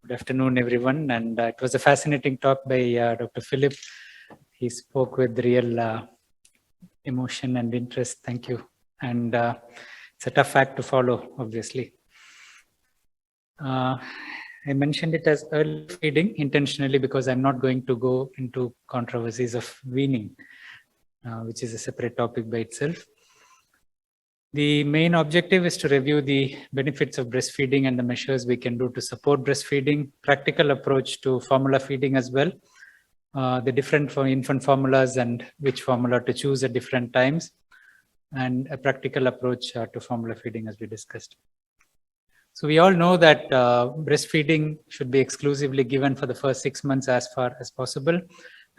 Good afternoon, everyone. And it was a fascinating talk by Dr. Philip. He spoke with real emotion and interest. Thank you. And it's a tough act to follow, obviously. I mentioned it as early feeding intentionally because I'm not going to go into controversies of weaning, which is a separate topic by itself. The main objective is to review the benefits of breastfeeding and the measures we can do to support breastfeeding, practical approach to formula feeding as well, the different for infant formulas and which formula to choose at different times, and a practical approach to formula feeding as we discussed. So we all know that breastfeeding should be exclusively given for the first 6 months as far as possible.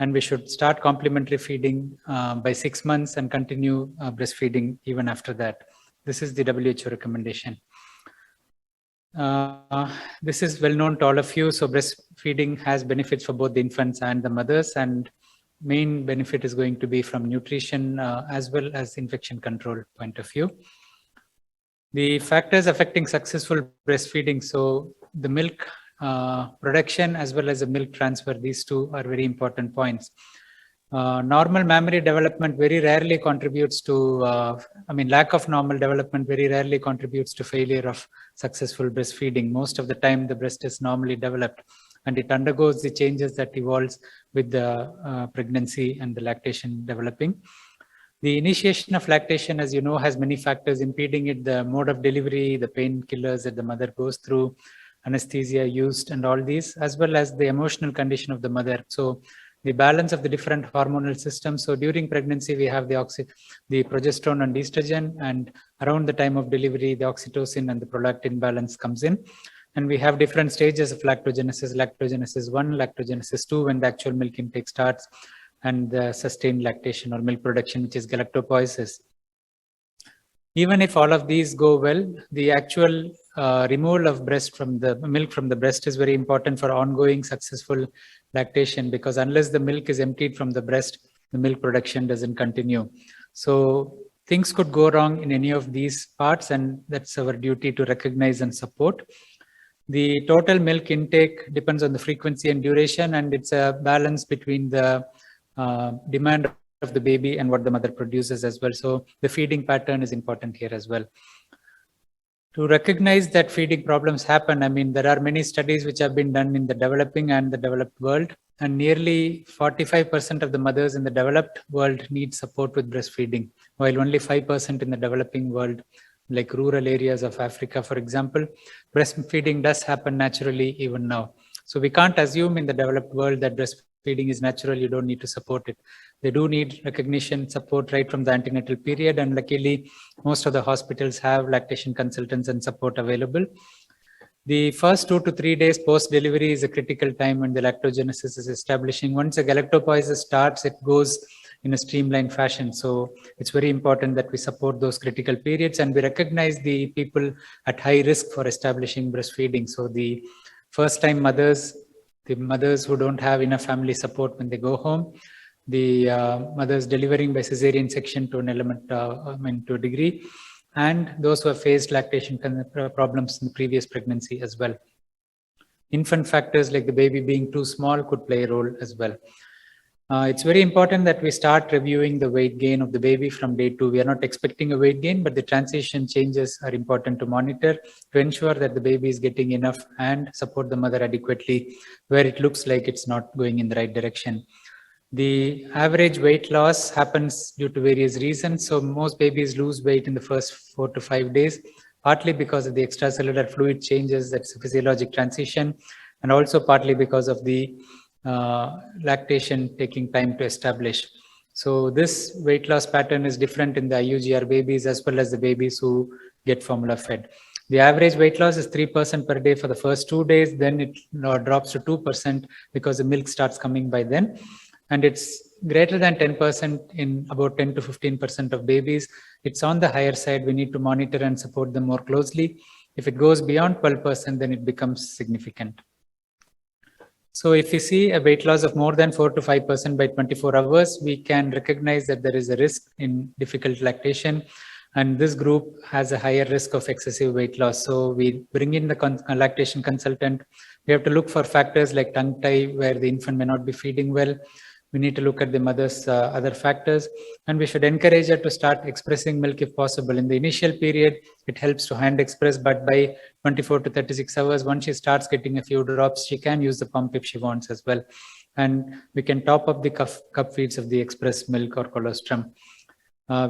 And we should start complementary feeding by 6 months and continue breastfeeding even after that. This is the WHO recommendation. This is well known to all of you. So breastfeeding has benefits for both the infants and the mothers, and main benefit is going to be from nutrition as well as infection control point of view. The factors affecting successful breastfeeding, so the milk production as well as the milk transfer, these two are very important points. Normal mammary development very rarely contributes to, lack of normal development very rarely contributes to failure of successful breastfeeding. Most of the time the breast is normally developed and it undergoes the changes that evolves with the pregnancy and the lactation developing. The initiation of lactation, as you know, has many factors impeding it, the mode of delivery, the painkillers that the mother goes through, anesthesia used, and all these, as well as the emotional condition of the mother. So the balance of the different hormonal systems. So during pregnancy, we have the progesterone and estrogen, and around the time of delivery, the oxytocin and the prolactin balance comes in. And we have different stages of lactogenesis, lactogenesis 1, lactogenesis 2, when the actual milk intake starts, and the sustained lactation or milk production, which is galactopoiesis. Even if all of these go well, the actual removal of milk from the breast is very important for ongoing successful lactation, because unless the milk is emptied from the breast, the milk production doesn't continue. So things could go wrong in any of these parts, and that's our duty to recognize and support. The total milk intake depends on the frequency and duration, and it's a balance between the demand of the baby and what the mother produces as well. So the feeding pattern is important here as well. To recognize that feeding problems happen, there are many studies which have been done in the developing and the developed world, and nearly 45% of the mothers in the developed world need support with breastfeeding, while only 5% in the developing world, like rural areas of Africa, for example. Breastfeeding does happen naturally even now. So we can't assume in the developed world that breastfeeding is natural, you don't need to support it. They do need recognition, support right from the antenatal period, and luckily most of the hospitals have lactation consultants and support available. The first 2 to 3 days post-delivery is a critical time when the lactogenesis is establishing. Once a galactopoiesis starts, it goes in a streamlined fashion. So it's very important that we support those critical periods, and we recognize the people at high risk for establishing breastfeeding. So the first-time mothers, the mothers who don't have enough family support when they go home, the mothers delivering by cesarean section to an element, to a degree, and those who have faced lactation problems in the previous pregnancy as well. Infant factors like the baby being too small could play a role as well. It's very important that we start reviewing the weight gain of the baby from day 2. We are not expecting a weight gain, but the transition changes are important to monitor to ensure that the baby is getting enough and support the mother adequately where it looks like it's not going in the right direction. The average weight loss happens due to various reasons. So most babies lose weight in the first 4 to 5 days, partly because of the extracellular fluid changes, that's a physiologic transition, and also partly because of the lactation taking time to establish. So this weight loss pattern is different in the IUGR babies as well as the babies who get formula fed. The average weight loss is 3% per day for the first 2 days, then it drops to 2% because the milk starts coming by then. And it's greater than 10% in about 10 to 15% of babies. It's on the higher side. We need to monitor and support them more closely. If it goes beyond 12%, then it becomes significant. So if we see a weight loss of more than 4 to 5% by 24 hours, we can recognize that there is a risk in difficult lactation. And this group has a higher risk of excessive weight loss. So we bring in the lactation consultant. We have to look for factors like tongue tie, where the infant may not be feeding well. We need to look at the mother's other factors, and we should encourage her to start expressing milk if possible. In the initial period, it helps to hand express, but by 24 to 36 hours, once she starts getting a few drops, she can use the pump if she wants as well. And we can top up the cup feeds of the express milk or colostrum.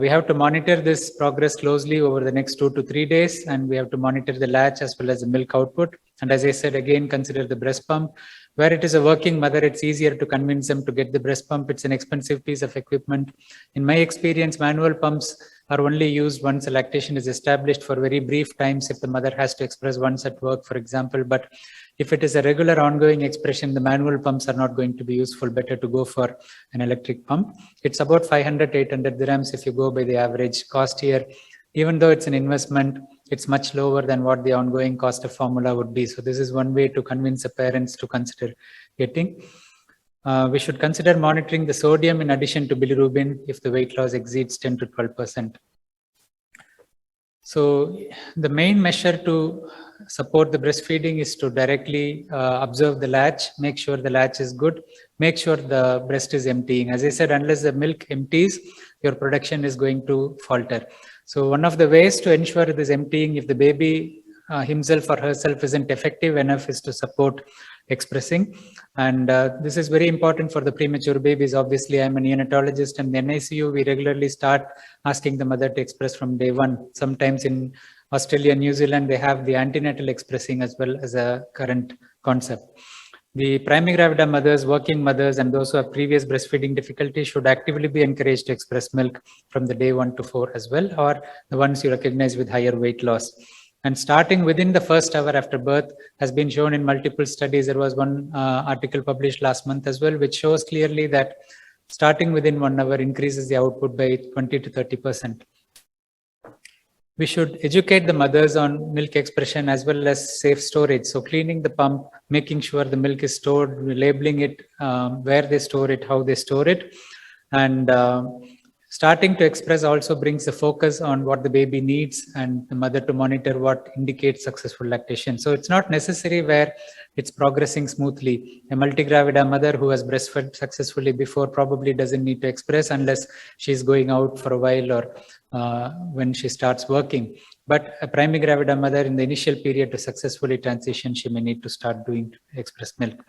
We have to monitor this progress closely over the next 2 to 3 days, and we have to monitor the latch as well as the milk output. And as I said, again, consider the breast pump. Where it is a working mother, it's easier to convince them to get the breast pump. It's an expensive piece of equipment. In my experience, manual pumps are only used once a lactation is established for very brief times if the mother has to express once at work, for example. But if it is a regular ongoing expression, the manual pumps are not going to be useful. Better to go for an electric pump. It's about 500 to 800 dirhams if you go by the average cost here. Even though it's an investment, it's much lower than what the ongoing cost of formula would be. So this is one way to convince the parents to consider getting. We should consider monitoring the sodium in addition to bilirubin if the weight loss exceeds 10 to 12%. So the main measure to support the breastfeeding is to directly observe the latch, make sure the latch is good, make sure the breast is emptying. As I said, unless the milk empties, your production is going to falter. So one of the ways to ensure this emptying, if the baby himself or herself isn't effective enough, is to support expressing. And this is very important for the premature babies. Obviously, I'm a neonatologist, and in NICU, we regularly start asking the mother to express from day one. Sometimes in Australia, New Zealand, they have the antenatal expressing as well as a current concept. The primigravida mothers, working mothers, and those who have previous breastfeeding difficulty should actively be encouraged to express milk from the day 1 to 4 as well, or the ones you recognize with higher weight loss. And starting within the first hour after birth has been shown in multiple studies. There was one article published last month as well, which shows clearly that starting within 1 hour increases the output by 20 to 30%. We should educate the mothers on milk expression as well as safe storage. So cleaning the pump, making sure the milk is stored, labeling it, where they store it, how they store it. And starting to express also brings the focus on what the baby needs and the mother to monitor what indicates successful lactation. So it's not necessary where it's progressing smoothly. A multigravida mother who has breastfed successfully before probably doesn't need to express unless she's going out for a while or when she starts working. But a primigravida mother in the initial period to successfully transition, she may need to start doing express milk.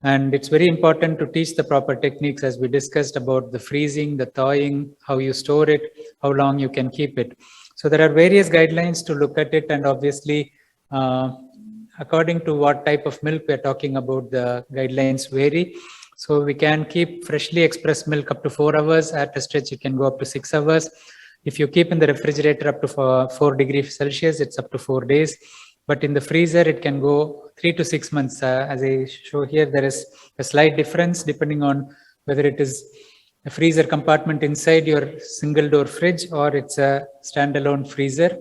And it's very important to teach the proper techniques, as we discussed about the freezing, the thawing, how you store it, how long you can keep it. So there are various guidelines to look at it, and obviously, according to what type of milk we're talking about, the guidelines vary. So we can keep freshly expressed milk up to 4 hours. At a stretch, you can go up to 6 hours. If you keep in the refrigerator up to 4 degrees Celsius, it's up to 4 days. But in the freezer, it can go 3 to 6 months. As I show here, there is a slight difference depending on whether it is a freezer compartment inside your single door fridge or it's a standalone freezer.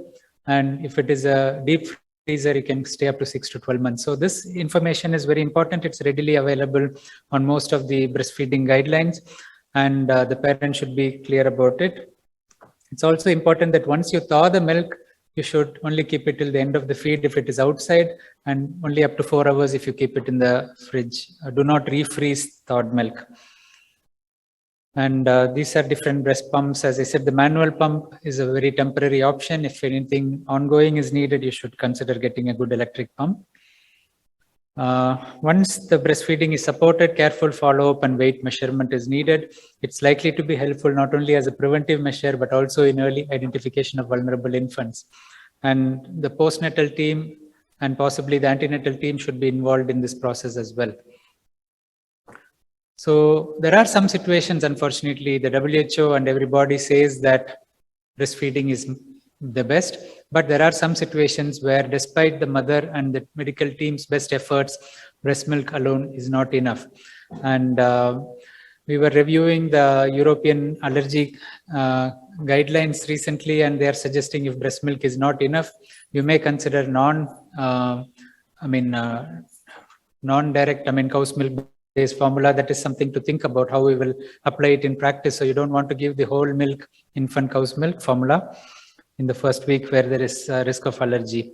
And if it is a deep freezer, it can stay up to 6 to 12 months. So this information is very important. It's readily available on most of the breastfeeding guidelines, and the parent should be clear about it. It's also important that once you thaw the milk, you should only keep it till the end of the feed if it is outside, and only up to 4 hours if you keep it in the fridge. Do not refreeze thawed milk. And these are different breast pumps. As I said, the manual pump is a very temporary option. If anything ongoing is needed, you should consider getting a good electric pump. Once the breastfeeding is supported, careful follow-up and weight measurement is needed. It's likely to be helpful not only as a preventive measure, but also in early identification of vulnerable infants. And the postnatal team and possibly the antenatal team should be involved in this process as well. So there are some situations, unfortunately, the WHO and everybody says that breastfeeding is the best, but there are some situations where despite the mother and the medical team's best efforts, breast milk alone is not enough. And we were reviewing the European allergy guidelines recently, and they are suggesting if breast milk is not enough, you may consider non-direct, cow's milk base formula, that is something to think about how we will apply it in practice. So you don't want to give the whole milk, infant cow's milk formula in the first week where there is a risk of allergy.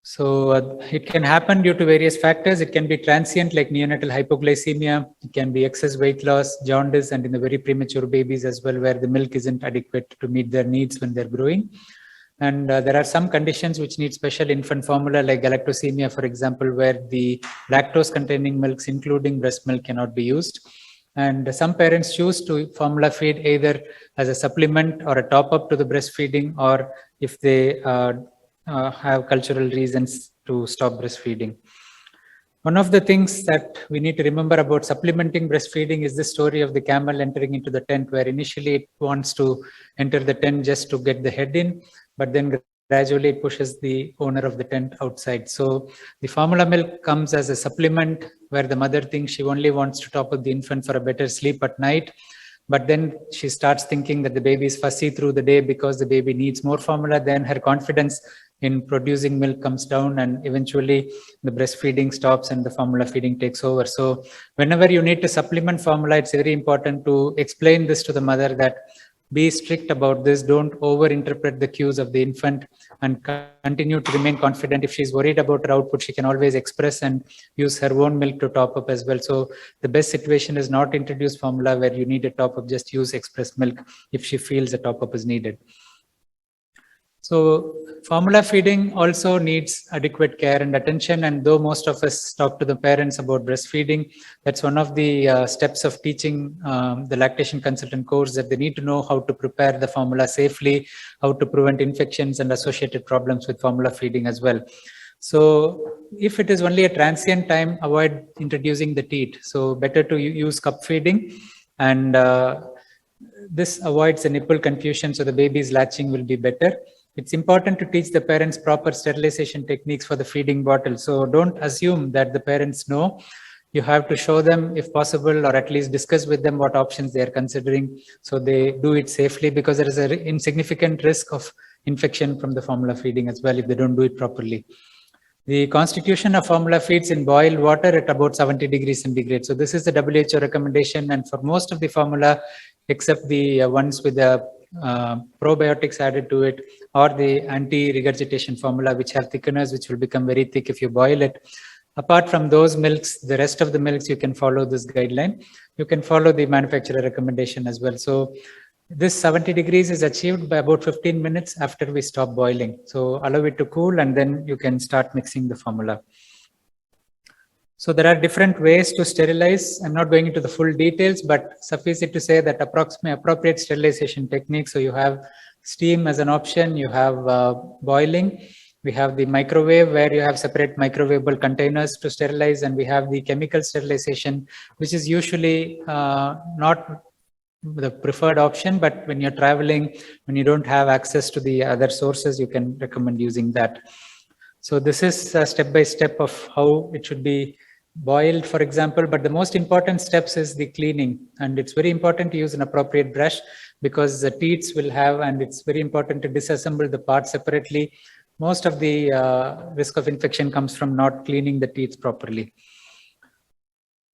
So it can happen due to various factors. It can be transient, like neonatal hypoglycemia. It can be excess weight loss, jaundice, and in the very premature babies as well, where the milk isn't adequate to meet their needs when they're growing. And there are some conditions which need special infant formula, like galactosemia, for example, where the lactose-containing milks, including breast milk, cannot be used. And some parents choose to formula feed either as a supplement or a top-up to the breastfeeding, or if they have cultural reasons to stop breastfeeding. One of the things that we need to remember about supplementing breastfeeding is the story of the camel entering into the tent, where initially it wants to enter the tent just to get the head in, but then gradually it pushes the owner of the tent outside. So the formula milk comes as a supplement where the mother thinks she only wants to top up the infant for a better sleep at night. But then she starts thinking that the baby is fussy through the day because the baby needs more formula. Then her confidence in producing milk comes down, and eventually the breastfeeding stops and the formula feeding takes over. So whenever you need to supplement formula, it's very important to explain this to the mother, that be strict about this. Don't over-interpret the cues of the infant, and continue to remain confident. If she's worried about her output, she can always express and use her own milk to top up as well. So the best situation is not introduce formula where you need a top up, just use express milk if she feels a top up is needed. So formula feeding also needs adequate care and attention. And though most of us talk to the parents about breastfeeding, that's one of the steps of teaching the lactation consultant course, that they need to know how to prepare the formula safely, how to prevent infections and associated problems with formula feeding as well. So if it is only a transient time, avoid introducing the teat. So better to use cup feeding, and this avoids the nipple confusion, so the baby's latching will be better. It's important to teach the parents proper sterilization techniques for the feeding bottle. So don't assume that the parents know. You have to show them if possible, or at least discuss with them what options they are considering, so they do it safely, because there is an insignificant risk of infection from the formula feeding as well if they don't do it properly. The constitution of formula feeds in boiled water at about 70 degrees centigrade. So this is the WHO recommendation, and for most of the formula, except the ones with the probiotics added to it, or the anti-regurgitation formula, which have thickeners which will become very thick if you boil it. Apart from those milks, the rest of the milks, you can follow this guideline. You can follow the manufacturer recommendation as well. So this 70 degrees is achieved by about 15 minutes after we stop boiling. So allow it to cool, and then you can start mixing the formula. So there are different ways to sterilize. I'm not going into the full details, but suffice it to say that appropriate sterilization techniques. So you have steam as an option, you have boiling, we have the microwave where you have separate microwavable containers to sterilize, and we have the chemical sterilization, which is usually not the preferred option, but when you're traveling, when you don't have access to the other sources, you can recommend using that. So this is a step-by-step of how it should be boiled, for example, but the most important steps is the cleaning, and it's very important to use an appropriate brush, because the teats will have, and it's very important to disassemble the parts separately. Most of the risk of infection comes from not cleaning the teats properly.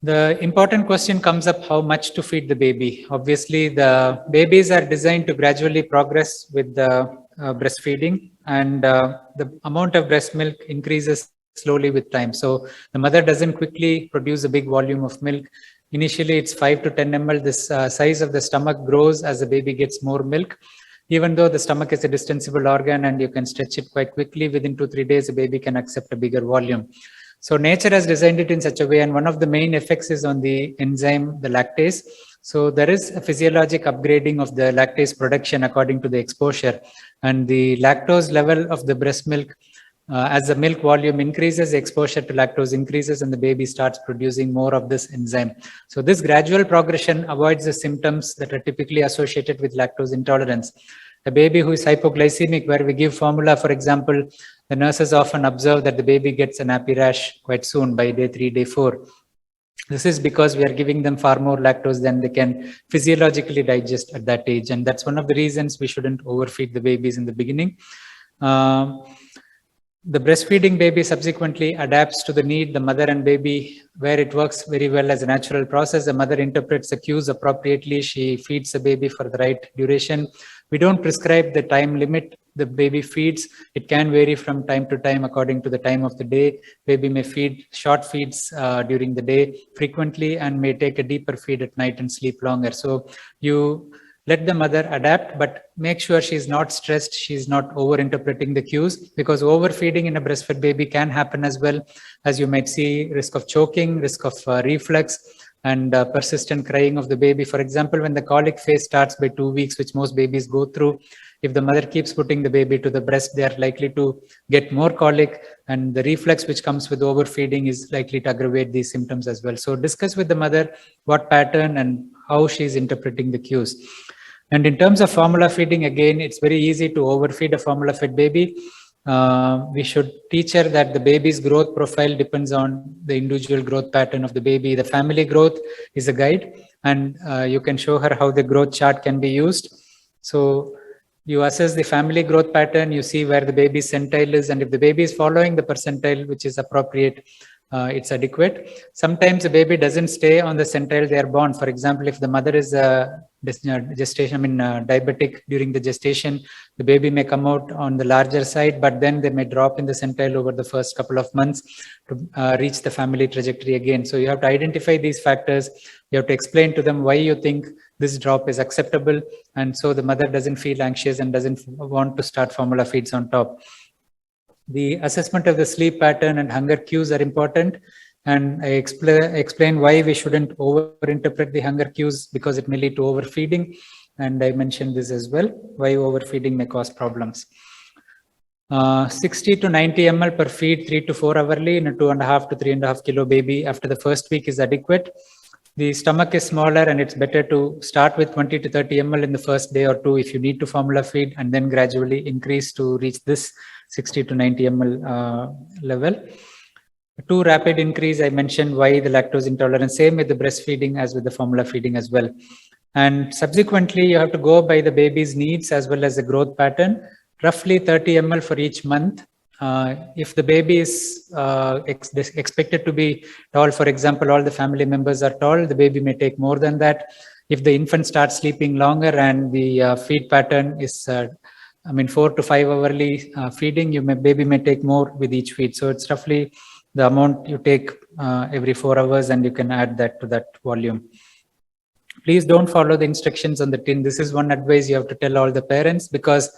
The important question comes up, how much to feed the baby. Obviously, the babies are designed to gradually progress with the breastfeeding, and the amount of breast milk increases slowly with time. So the mother doesn't quickly produce a big volume of milk. Initially, it's 5 to 10 ml. This size of the stomach grows as the baby gets more milk. Even though the stomach is a distensible organ and you can stretch it quite quickly, within 2-3 days, the baby can accept a bigger volume. So nature has designed it in such a way, and one of the main effects is on the enzyme, the lactase. So there is a physiologic upgrading of the lactase production according to the exposure, and the lactose level of the breast milk, as the milk volume increases, the exposure to lactose increases, and the baby starts producing more of this enzyme. So this gradual progression avoids the symptoms that are typically associated with lactose intolerance. A baby who is hypoglycemic, where we give formula, for example, the nurses often observe that the baby gets a nappy rash quite soon by day 3, day 4. This is because we are giving them far more lactose than they can physiologically digest at that age. And that's one of the reasons we shouldn't overfeed the babies in the beginning. The breastfeeding baby subsequently adapts to the need, the mother and baby, where it works very well as a natural process. The mother interprets the cues appropriately. She feeds the baby for the right duration. We don't prescribe the time limit the baby feeds. It can vary from time to time according to the time of the day. Baby may feed short feeds during the day frequently and may take a deeper feed at night and sleep longer. So you let the mother adapt, but make sure she's not stressed, she's not over-interpreting the cues, because overfeeding in a breastfed baby can happen as well. As you might see, risk of choking, risk of reflux, and persistent crying of the baby. For example, when the colic phase starts by 2 weeks, which most babies go through, if the mother keeps putting the baby to the breast, they are likely to get more colic, and the reflux which comes with overfeeding is likely to aggravate these symptoms as well. So discuss with the mother what pattern and how she's interpreting the cues. And in terms of formula feeding, again, it's very easy to overfeed a formula fed baby. We should teach her that the baby's growth profile depends on the individual growth pattern of the baby. The family growth is a guide, and you can show her how the growth chart can be used. So you assess the family growth pattern, you see where the baby's centile is, and if the baby is following the percentile, which is appropriate, it's adequate. Sometimes the baby doesn't stay on the centile they are born. For example, if the mother is diabetic during the gestation, the baby may come out on the larger side, but then they may drop in the centile over the first couple of months to reach the family trajectory again. So you have to identify these factors. You have to explain to them why you think this drop is acceptable, and so the mother doesn't feel anxious and doesn't want to start formula feeds on top. The assessment of the sleep pattern and hunger cues are important, and I explain why we shouldn't overinterpret the hunger cues, because it may lead to overfeeding, and I mentioned this as well, why overfeeding may cause problems. 60 to 90 ml per feed 3 to 4 hourly in a 2.5 to 3.5 kilo baby after the first week is adequate. The stomach is smaller, and it's better to start with 20 to 30 ml in the first day or two if you need to formula feed, and then gradually increase to reach this 60 to 90 ml level. Too rapid increase, I mentioned why the lactose intolerance, same with the breastfeeding as with the formula feeding as well. And subsequently, you have to go by the baby's needs as well as the growth pattern, roughly 30 ml for each month. If the baby is expected to be tall, for example, all the family members are tall, the baby may take more than that. If the infant starts sleeping longer and the feed pattern is 4 to 5 hourly feeding, baby may take more with each feed. So it's roughly the amount you take every 4 hours, and you can add that to that volume. Please don't follow the instructions on the tin. This is one advice you have to tell all the parents, because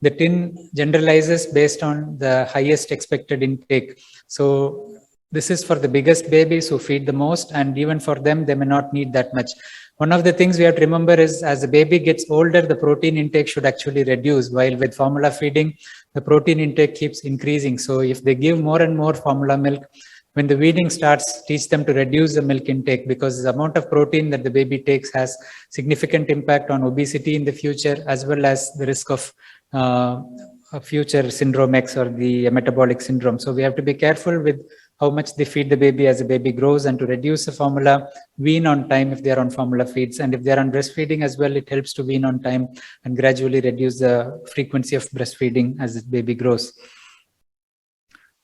the tin generalizes based on the highest expected intake. So this is for the biggest babies who feed the most, and even for them, they may not need that much. One of the things we have to remember is, as the baby gets older, the protein intake should actually reduce, while with formula feeding, the protein intake keeps increasing. So if they give more and more formula milk, when the weaning starts, teach them to reduce the milk intake, because the amount of protein that the baby takes has significant impact on obesity in the future, as well as the risk of a future syndrome X or the metabolic syndrome. So we have to be careful with how much they feed the baby as the baby grows, and to reduce the formula, wean on time if they are on formula feeds. And if they are on breastfeeding as well, it helps to wean on time and gradually reduce the frequency of breastfeeding as the baby grows.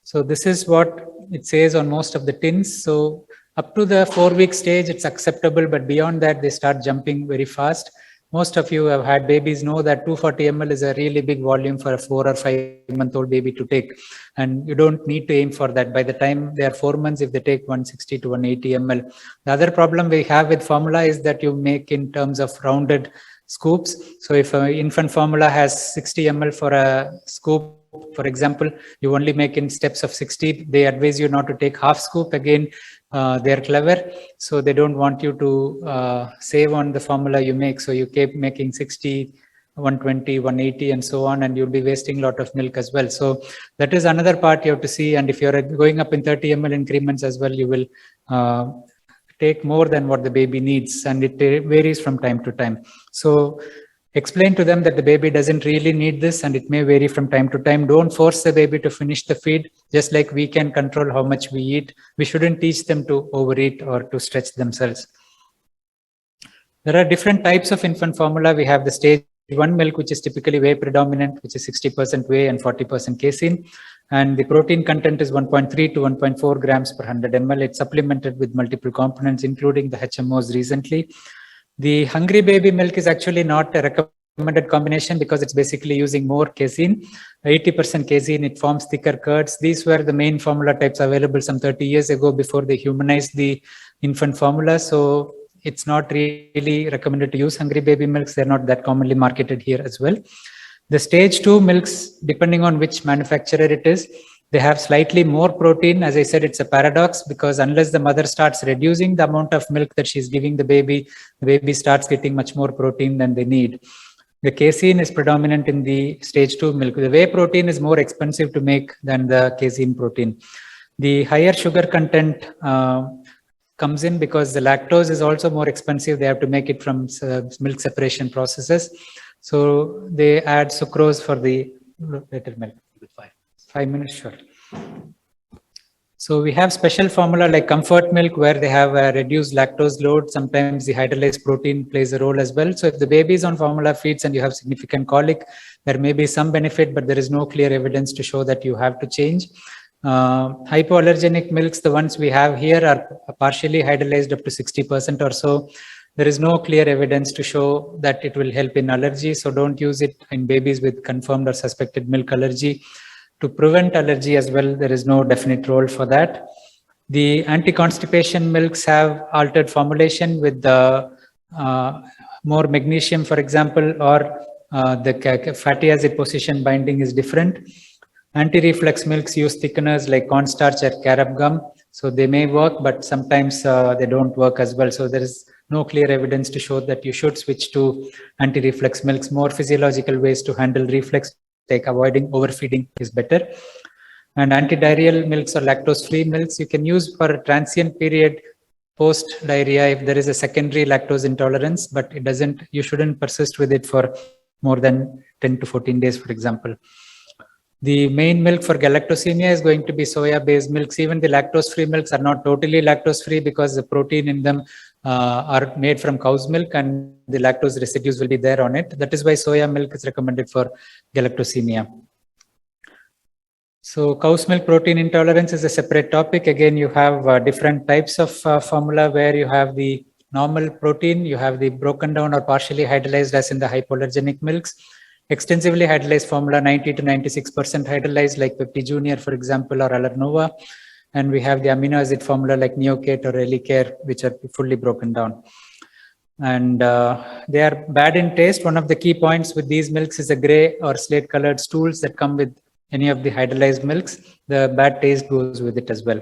So this is what it says on most of the tins. So up to the 4-week stage, it's acceptable, but beyond that, they start jumping very fast. Most of you have had babies know that 240 ml is a really big volume for a 4 or 5-month-old baby to take. And you don't need to aim for that. By the time they are 4 months, if they take 160 to 180 ml. The other problem we have with formula is that you make in terms of rounded scoops. So if an infant formula has 60 ml for a scoop, for example, you only make in steps of 60. They advise you not to take half scoop. Again, they're clever, so they don't want you to save on the formula you make. So you keep making 60, 120, 180, and so on, and you'll be wasting a lot of milk as well. So that is another part you have to see. And if you're going up in 30 ml increments as well, you will take more than what the baby needs, and it varies from time to time. So explain to them that the baby doesn't really need this, and it may vary from time to time. Don't force the baby to finish the feed. Just like we can control how much we eat, we shouldn't teach them to overeat or to stretch themselves. There are different types of infant formula. We have the stage one milk, which is typically whey predominant, which is 60% whey and 40% casein. And the protein content is 1.3 to 1.4 grams per 100 ml. It's supplemented with multiple components, including the HMOs recently. The Hungry Baby milk is actually not a recommended combination because it's basically using more casein, 80% casein. It forms thicker curds. These were the main formula types available some 30 years ago before they humanized the infant formula. So it's not really recommended to use Hungry Baby milks. They're not that commonly marketed here as well. The stage 2 milks, depending on which manufacturer it is, they have slightly more protein. As I said, it's a paradox because unless the mother starts reducing the amount of milk that she's giving the baby starts getting much more protein than they need. The casein is predominant in the stage 2 milk. The whey protein is more expensive to make than the casein protein. The higher sugar content comes in because the lactose is also more expensive. They have to make it from milk separation processes. So they add sucrose for the later milk. 5 minutes, sure. So we have special formula like comfort milk where they have a reduced lactose load. Sometimes the hydrolyzed protein plays a role as well. So if the baby is on formula feeds and you have significant colic, there may be some benefit, but there is no clear evidence to show that you have to change. Hypoallergenic milks, the ones we have here are partially hydrolyzed up to 60% or so. There is no clear evidence to show that it will help in allergy. So don't use it in babies with confirmed or suspected milk allergy. To prevent allergy as well, there is no definite role for that. The anti-constipation milks have altered formulation with the more magnesium, for example, or the fatty acid position binding is different. Anti-reflux milks use thickeners like cornstarch or carob gum. So they may work, but sometimes they don't work as well. So there is no clear evidence to show that you should switch to anti-reflux milks. More physiological ways to handle reflux, like avoiding overfeeding, is better. And anti-diarrheal milks or lactose-free milks you can use for a transient period post-diarrhea if there is a secondary lactose intolerance, but it doesn't. You shouldn't persist with it for more than 10 to 14 days, for example. The main milk for galactosemia is going to be soya-based milks. Even the lactose-free milks are not totally lactose-free because the protein in them are made from cow's milk and the lactose residues will be there on it. That is why soya milk is recommended for galactosemia. So cow's milk protein intolerance is a separate topic. Again, you have different types of formula where you have the normal protein, you have the broken down or partially hydrolyzed as in the hypoallergenic milks. Extensively hydrolyzed formula, 90 to 96% hydrolyzed like Pepti Junior, for example, or Alernova. And we have the amino acid formula like Neocate or Elicare, which are fully broken down. And they are bad in taste. One of the key points with these milks is the gray or slate colored stools that come with any of the hydrolyzed milks. The bad taste goes with it as well.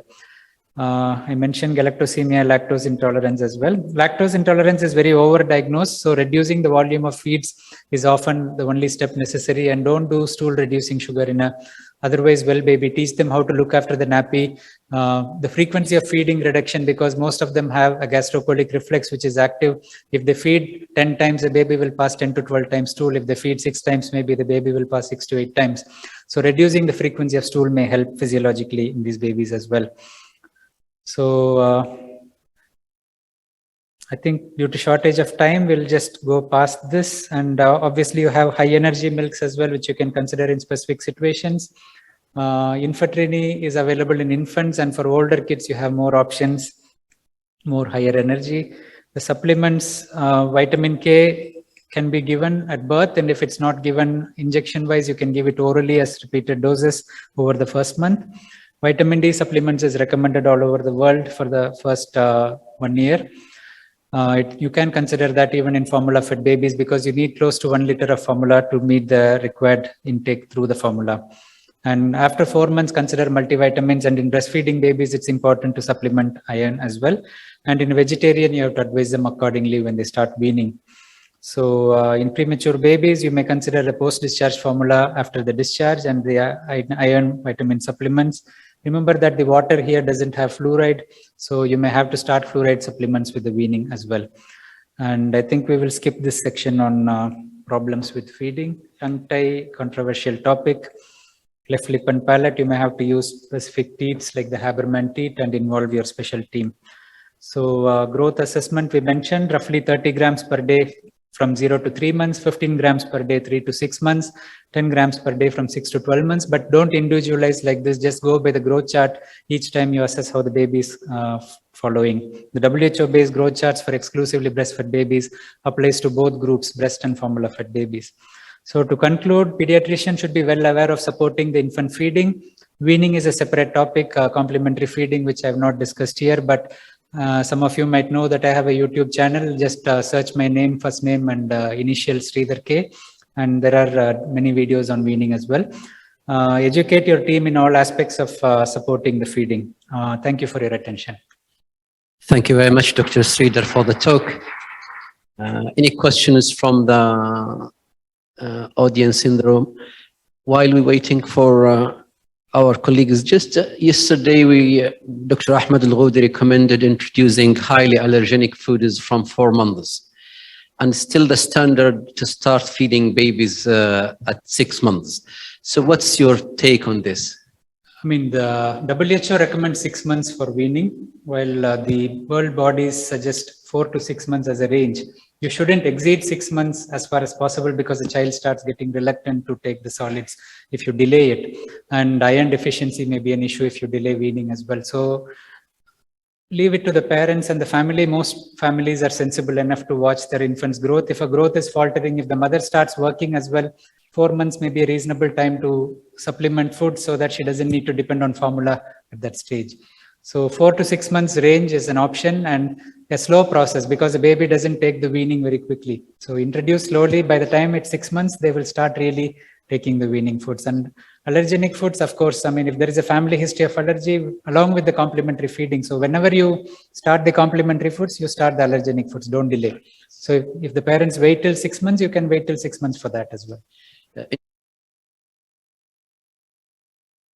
I mentioned galactosemia, lactose intolerance as well. Lactose intolerance is very overdiagnosed, so reducing the volume of feeds is often the only step necessary. And don't do stool reducing sugar in a otherwise well baby. Teach them how to look after the nappy. The frequency of feeding reduction, because most of them have a gastrocolic reflex which is active. If they feed 10 times, the baby will pass 10 to 12 times stool. If they feed 6 times, maybe the baby will pass 6 to 8 times. So reducing the frequency of stool may help physiologically in these babies as well. So I think due to shortage of time, we'll just go past this. And obviously you have high energy milks as well, which you can consider in specific situations. Infantrini is available in infants, and for older kids, you have more options, more higher energy. The supplements, vitamin K can be given at birth, and if it's not given injection wise, you can give it orally as repeated doses over the first month. Vitamin D supplements is recommended all over the world for the first 1 year. You can consider that even in formula fed babies, because you need close to 1 liter of formula to meet the required intake through the formula. And after 4 months, consider multivitamins, and in breastfeeding babies, it's important to supplement iron as well. And in vegetarian, you have to advise them accordingly when they start weaning. So in premature babies, you may consider a post-discharge formula after the discharge and the iron vitamin supplements. Remember that the water here doesn't have fluoride, so you may have to start fluoride supplements with the weaning as well. And I think we will skip this section on problems with feeding. Tongue tie, controversial topic. Cleft lip and palate, you may have to use specific teats like the Haberman teat and involve your special team. So growth assessment, we mentioned roughly 30 grams per day from 0 to 3 months, 15 grams per day, 3 to 6 months, 10 grams per day from 6 to 12 months, but don't individualize like this. Just go by the growth chart each time you assess how the baby is following. The WHO-based growth charts for exclusively breastfed babies applies to both groups, breast and formula-fed babies. So to conclude, pediatricians should be well aware of supporting the infant feeding. Weaning is a separate topic, complementary feeding, which I have not discussed here, but some of you might know that I have a YouTube channel. Just search my name, first name, and initial Sridhar K. And there are many videos on weaning as well. Educate your team in all aspects of supporting the feeding. Thank you for your attention. Thank you very much, Dr. Sridhar, for the talk. Any questions from the audience in the room? While we're waiting for our colleagues, just yesterday, Dr. Ahmed Al-Ghoudi recommended introducing highly allergenic foods from 4 months, and still the standard to start feeding babies at 6 months. So what's your take on this? I mean, the WHO recommends 6 months for weaning, while the world bodies suggest 4 to 6 months as a range. You shouldn't exceed 6 months as far as possible, because the child starts getting reluctant to take the solids if you delay it. And iron deficiency may be an issue if you delay weaning as well. So leave it to the parents and the family. Most families are sensible enough to watch their infant's growth. If a growth is faltering, if the mother starts working as well, 4 months may be a reasonable time to supplement food so that she doesn't need to depend on formula at that stage. So 4 to 6 months range is an option, and a slow process, because the baby doesn't take the weaning very quickly. So introduce slowly. By the time it's 6 months, they will start really taking the weaning foods. And allergenic foods, of course, I mean, if there is a family history of allergy, along with the complementary feeding. So whenever you start the complementary foods, you start the allergenic foods, don't delay. So if the parents wait till 6 months, you can wait till 6 months for that as well.